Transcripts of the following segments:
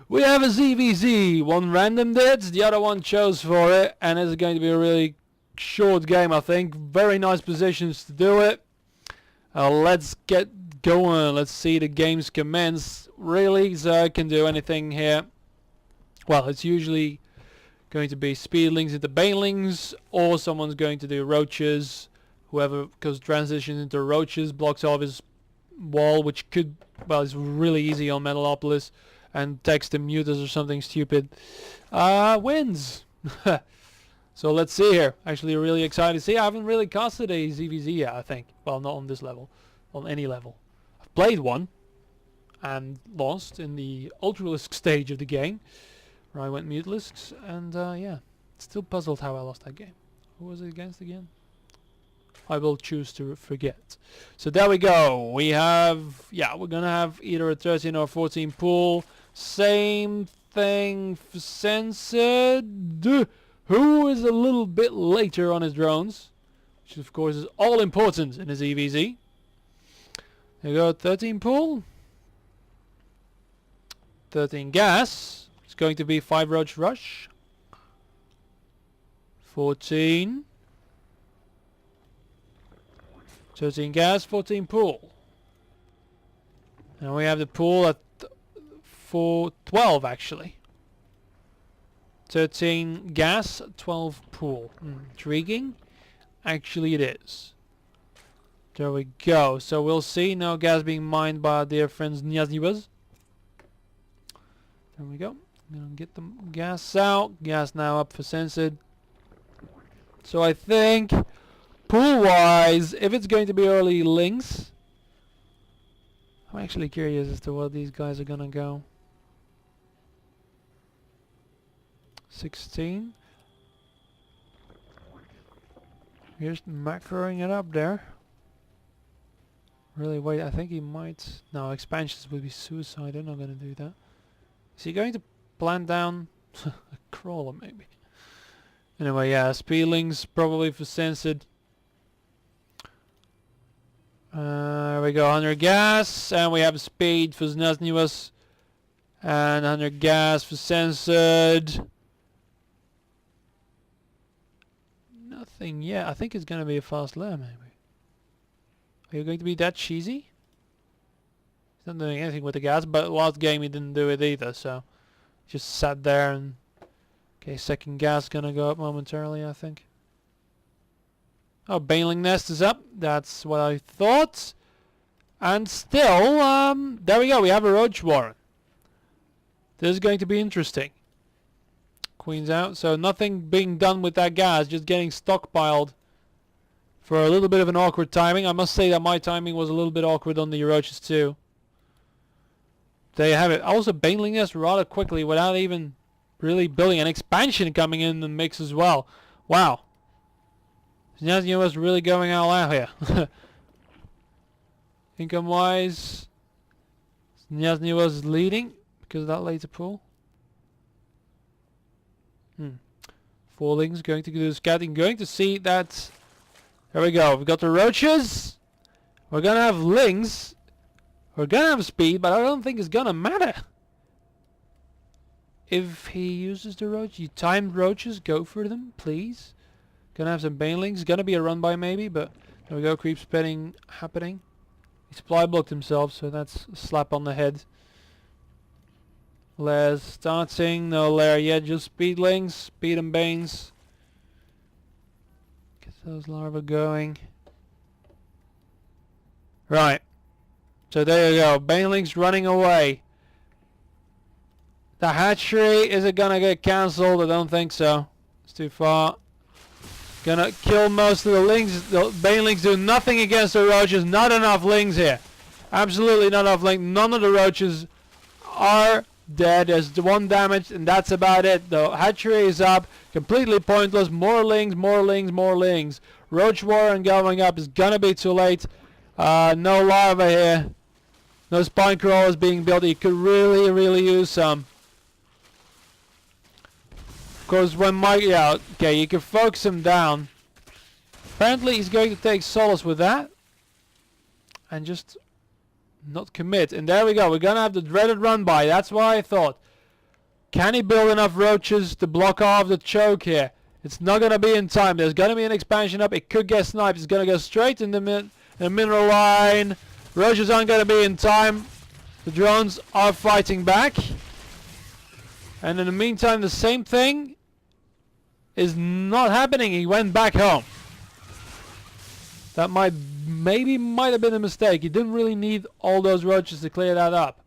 We have a ZVZ. One random did, the other one chose for it, and it's going to be a really short game, I think. Very nice positions to do it. Let's get going. Let's see the games commence. Really, Zerg can do anything here. Well, it's usually going to be speedlings into banelings, or someone's going to do roaches. Whoever, because transition into roaches blocks off his wall, which could, well, it's really easy on Metalopolis, and text and mutas or something stupid. Wins. So let's see here. Actually really excited to see. I haven't really casted a ZVZ yet, I think. Well, not on this level. On any level. I've played one and lost in the Ultralisk stage of the game, where I went Mutalisks, and yeah, still puzzled how I lost that game. Who was it against again? I will choose to forget. So there we go. We have, yeah, we're gonna have either a 13 or 14 pool. Same thing for censored, who is a little bit later on his drones, which of course is all important in his EVZ. There you go, 13 pool, 13 gas. It's going to be 5 roach rush, 14, 13 gas, 14 pool. And we have the pool at 12 actually. 13 gas, 12 pool. Intriguing. Actually it is. There we go. So we'll see. No gas being mined by our dear friends Nyazniwas. There we go. I'm gonna get the gas out. Gas now up for censored. So I think pool wise, if it's going to be early links, I'm actually curious as to what these guys are gonna go. 16. Here's macroing it up there. Really wait, I think he might... No, expansions would be suicide. They're not going to do that. Is he going to plant down a crawler maybe? Anyway, yeah, speedlings probably for censored. There we go, 100 gas, and we have speed for Znazniwas, and 100 gas for censored. Nothing yet. I think it's going to be a fast lair maybe. Are you going to be that cheesy? He's not doing anything with the gas, but last game he didn't do it either, so just sat there and... Okay, second gas gonna go up momentarily, I think. Oh, Baneling Nest is up. That's what I thought. And still, there we go. We have a Roach Warren. This is going to be interesting. Queen's out. So nothing being done with that gas. Just getting stockpiled for a little bit of an awkward timing. I must say that my timing was a little bit awkward on the Roaches too. There you have it. Also, Baneling Nest rather quickly without even really building an expansion coming in the mix as well. Wow. Znaznia was really going all out here. Income wise, Znaznia was leading because of that later pull. Fallings going to do scouting, going to see that. There we go. We've got the roaches. We're gonna have lings. We're gonna have speed, but I don't think it's gonna matter. If he uses the roach, you timed roaches, go for them, please. Gonna have some banelings. Gonna be a run by maybe, but there we go. Creep spreading happening. He supply blocked himself, so that's a slap on the head. Lair's starting. No lair yet, just speedlings. Speed and banes. Get those larvae going. Right. So there you go. Banelings running away. The hatchery, is it gonna get cancelled? I don't think so. It's too far. Gonna kill most of the lings. The banelings do nothing against the roaches. Not enough lings here. Absolutely not enough lings. None of the roaches are dead. There's one damage, and that's about it. The hatchery is up. Completely pointless. More lings, more lings, more lings. Roach Warren going up is gonna be too late. No larvae here. No spine crawlers being built. You could really, really use some. Of course, when Mike, yeah, okay, you can focus him down. Apparently, he's going to take solace with that and just not commit. And there we go. We're gonna have the dreaded run by. That's what I thought. Can he build enough roaches to block off the choke here? It's not going to be in time. There's going to be an expansion up. It could get sniped. It's going to go straight in the mineral line. Roaches aren't going to be in time. The drones are fighting back. And in the meantime, the same thing is not happening. He went back home. That might have been a mistake. He didn't really need all those roaches to clear that up.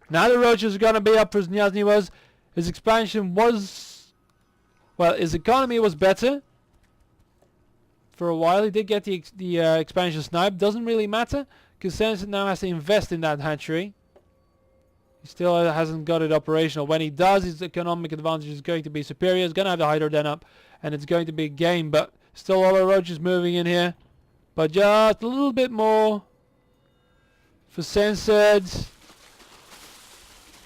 Now the roaches are going to be up for Snjazny. His expansion was... Well, his economy was better. For a while he did get the expansion snipe. Doesn't really matter, because Sense now has to invest in that hatchery. He still hasn't got it operational. When he does, his economic advantage is going to be superior. He's going to have the Hydro Den up, and it's going to be a game. But still a lot of roaches moving in here. But just a little bit more for Sensed.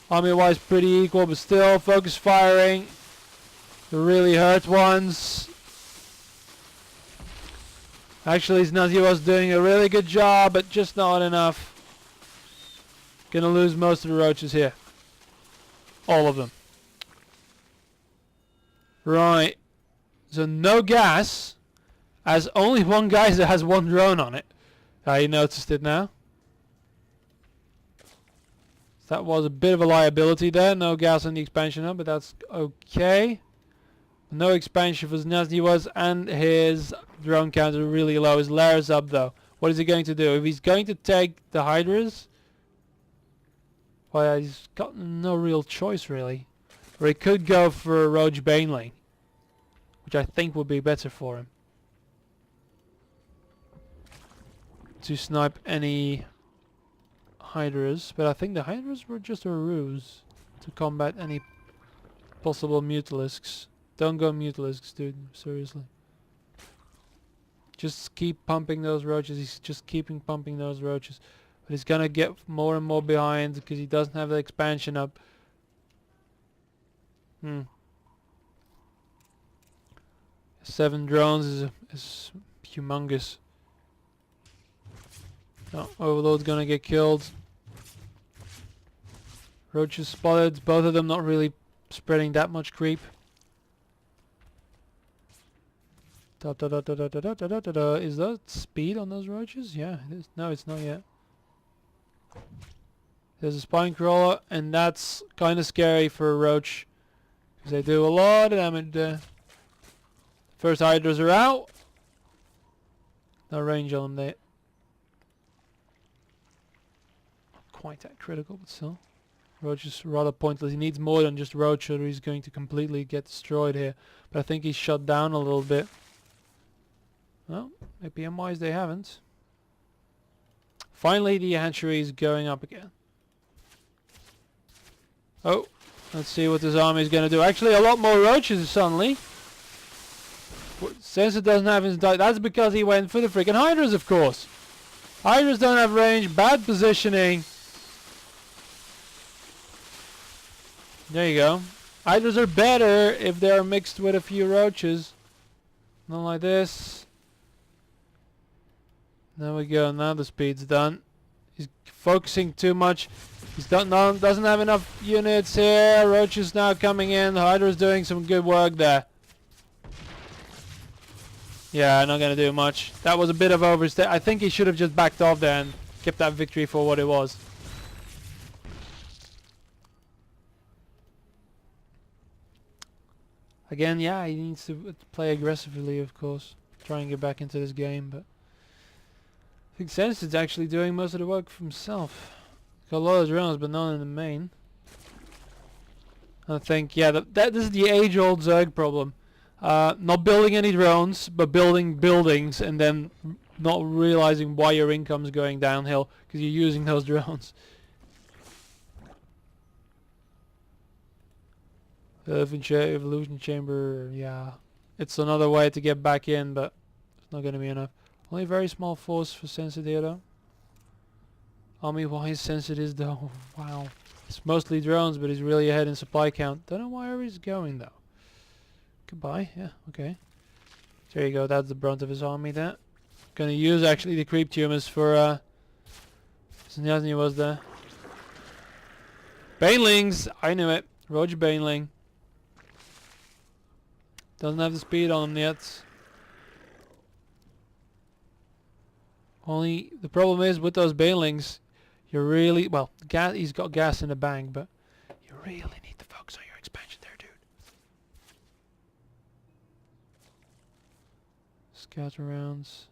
Army-wise pretty equal, but still focus firing. The really hurt ones. Actually, Snazzy was doing a really good job, but just not enough. Gonna lose most of the roaches here. All of them. Right. So no gas. As only one guy that has one drone on it. You noticed it now. That was a bit of a liability there. No gas on the expansion hub, but that's okay. No expansion for Snazny and his drone count is really low. His lair is up though. What is he going to do? If he's going to take the Hydras, well, he's got no real choice really. Or he could go for a Roach Baneling, which I think would be better for him. To snipe any Hydras, but I think the Hydras were just a ruse to combat any possible Mutalisks. Don't go Mutalisks, dude, seriously. Just keep pumping those roaches. He's just keeping pumping those roaches. But he's gonna get more and more behind because he doesn't have the expansion up. 7 drones is humongous. Oh, Overlord's gonna get killed. Roaches spotted. Both of them not really spreading that much creep. Is that speed on those roaches? Yeah, it is. No, it's not yet. There's a spine crawler, and that's kind of scary for a roach, because they do a lot of damage there. First Hydras are out. No range on them there. Not quite that critical, but still. Roach is rather pointless. He needs more than just Roach, or he's going to completely get destroyed here. But I think he's shut down a little bit. Well, maybe I'm wise they haven't. Finally, the hatchery is going up again. Oh, let's see what this army is going to do. Actually, a lot more roaches suddenly. Since it doesn't have his dive, that's because he went for the freaking Hydras, of course. Hydras don't have range, bad positioning. There you go. Hydras are better if they are mixed with a few roaches. Not like this. There we go, now the speed's done. He's focusing too much. He's doesn't have enough units here. Roaches now coming in. Hydra's doing some good work there. Yeah, not gonna do much. That was a bit of overstay. I think he should have just backed off there and kept that victory for what it was. Again, yeah, he needs to play aggressively, of course. Try and get back into this game, but I think Sense is actually doing most of the work for himself. Got a lot of drones, but none in the main. I think, yeah, this is the age-old Zerg problem. Not building any drones, but building buildings, and then not realizing why your income's going downhill because you're using those drones. Evolution chamber, yeah, it's another way to get back in, but it's not going to be enough. Only a very small force for Sensitive here though. Army-wise, Sensitive though, wow. It's mostly drones, but he's really ahead in supply count. Don't know where he's going though. Goodbye, yeah, okay. There you go, that's the brunt of his army there. Gonna use actually the creep tumors for Snjazny was there. Banelings, I knew it. Roach Baneling. Doesn't have the speed on him yet. Only the problem is with those Banelings, you really, well, gas. He's got gas in the bank, but you really need to focus on your expansion there, dude. Scout rounds.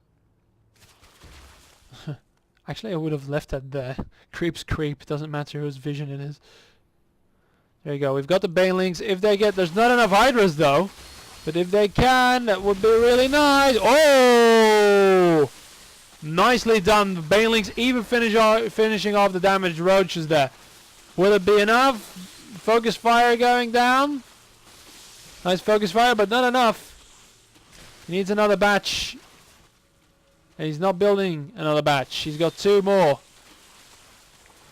Actually, I would have left that there. Creep's creep. Doesn't matter whose vision it is. There you go. We've got the Banelings. If they get, there's not enough Hydras though. But if they can, that would be really nice. Oh! Nicely done. The Banelings even finishing off the damaged roaches there. Will it be enough? Focus fire going down. Nice focus fire, but not enough. He needs another batch. And he's not building another batch. He's got 2 more.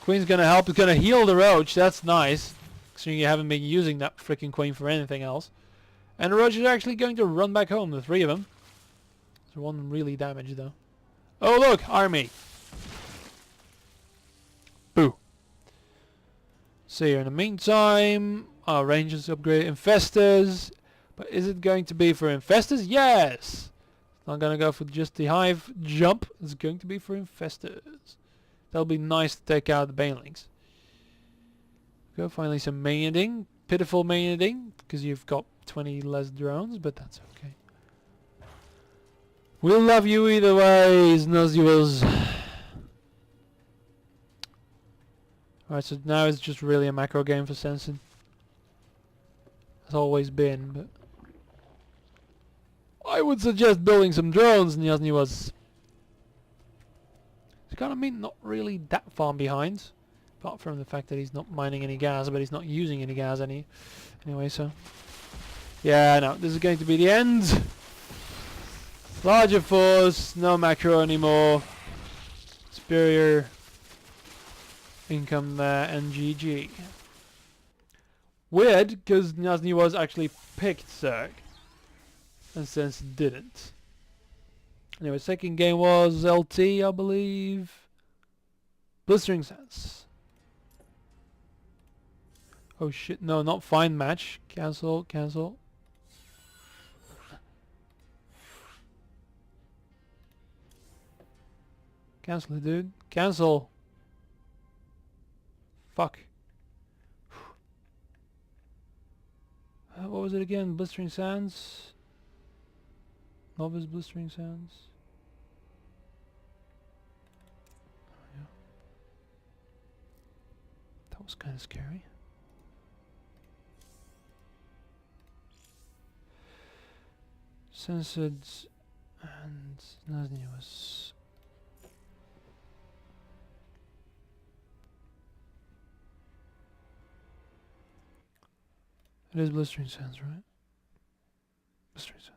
Queen's gonna help. He's gonna heal the roach. That's nice. Considering you haven't been using that freaking queen for anything else. And the roach is actually going to run back home. The 3 of them. There's 1 really damaged though. Oh look, army. Boo. So in the meantime, our rangers upgrade infestors. But is it going to be for infestors? Yes. It's not gonna go for just the hive jump. It's going to be for infestors. That'll be nice to take out the Banelings. Go finally some maneting. Pitiful maneting because you've got 20 less drones, but that's okay. We'll love you either ways, Nozuels. Alright, so now it's just really a macro game for Sensen. Has always been, but I would suggest building some drones, Nozuels. It's kind of not really that far behind. Apart from the fact that he's not mining any gas, but he's not using any gas anyway, so. Yeah, no, this is going to be the end. Larger force, no macro anymore. Superior income there, and GG. Weird, because Nazni was actually picked Zerg. And since didn't. Anyway, second game was LT, I believe. Blistering Sands. Oh shit, no, not find match. Cancel, cancel. Cancel it, dude. Cancel. Fuck. What was it again? Blistering Sands? Novice Blistering Sands? Oh, yeah. That was kind of scary. Censored and nothing was. It is Blistering Sands, right? Blistering Sands.